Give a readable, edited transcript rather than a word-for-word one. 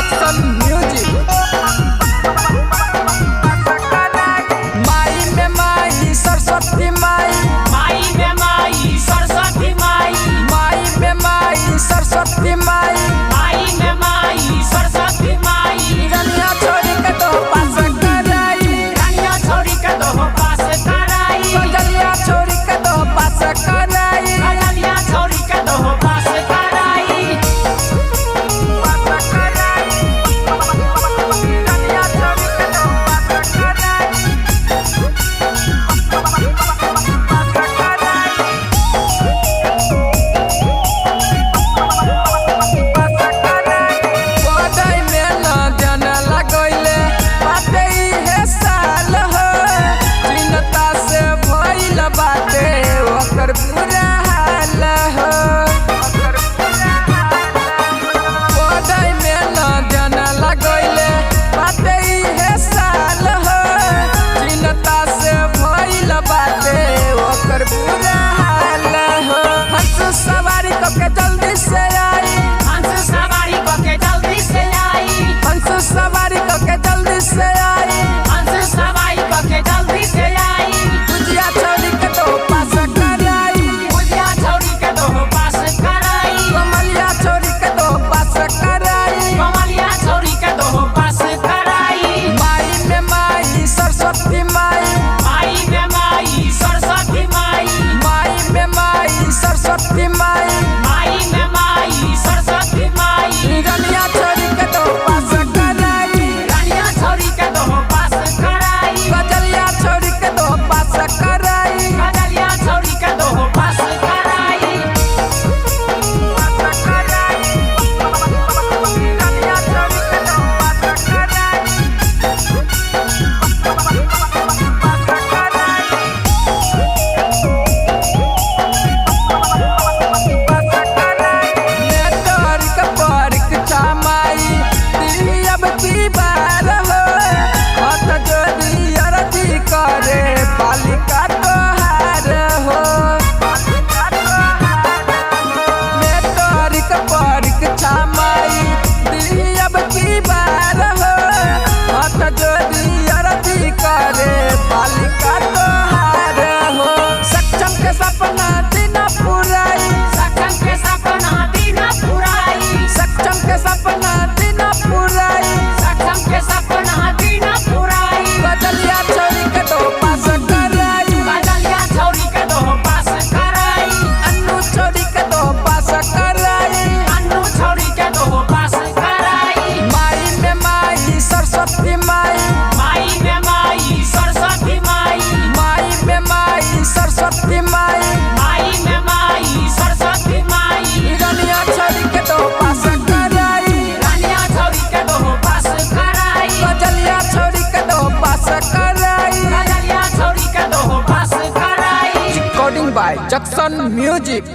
Junction music. माई में माई सरस्वती माई, माई में माई सरस्वती माई, माई में माई सरस्वती माई, माई में माई सरस्वती माई। रनिया छोड़ी के तो पास कराई, रनिया छोड़ी के दो पास कराई, कजलिया छोड़ी के तो पास कराई, कजलिया छोड़ी के दो पास कराई। पास कराई, रनिया छोड़ी के तो पास कराई, पास कराई। पढ़ाई में न ध्यान लगैले बाटे इहे साल हो, चिंता से भइल बाटे ओकर बुरा हाल हो। पढ़ाई में न ध्यान लगैले बाटे इहे साल हो, चिंता से भइल बाटे ओकर बुरा हाल हो। हंस सवारी क के जल्दी से आई, हंस सवारी को के जल्दी से आई, हंस सवारी क के जल्दी से आई, हंस सवारी को के जल्दी से आई। तुझिया छोड़ी के तो पास कराई, बुझिया छोड़ी के दो पास कराई, कमलिया छोड़ी के तो पास कराई। कमलिया छोड़ी के दो पास कराई। माई में माई सरस्वती माई, माई में माई सरस्वती माई, माई में माई सरस्वती माई, माई में माई सरस्वती माई। रनिया छोड़ी के तो पास कराई, रनिया छोड़ी के दो पास कराई, कजलिया छोड़ी के तो पास कराई, कजलिया छोड़ी के दो पास कराई। पास कराई, रनिया छोड़ी के तो पास कराई, पास कराई। नेटवर्क परीक्षा माई दी अब की बार हो, हाथ जोड़ी अर्जी करे बालिका तोहार हो। नेटवर्क परीक्षा माई दी अब की बार हो, हाथ जोड़ी अर्जी करे बालिका तोहार हो। सक्षम के सपना दिन पुराई, सक्षम के सपना दिन पुराई, सक्षम के सपना दिन पुराई, सक्षम के सपना दिन पुराई। बदलिया छोड़ी के तो पास कराई, कजलिया छोड़ी के दो पास कराई, अन्नू छोड़ी के तो पास कराई। अन्नू छोड़ी के दो पास कराई। माई में माई सरस्वती माई, माई में माई सरस्वती माई, माई में माई सरस्वती माई, माई में माई सरस्वती माई। रनिया छोड़ी के तो पास कराई, रनिया छोड़ी के दो पास कराई, बदलिया छोड़ी के तो पास कराई। कजलिया छोड़ी के दो पास कराई। Recording by Jackson music.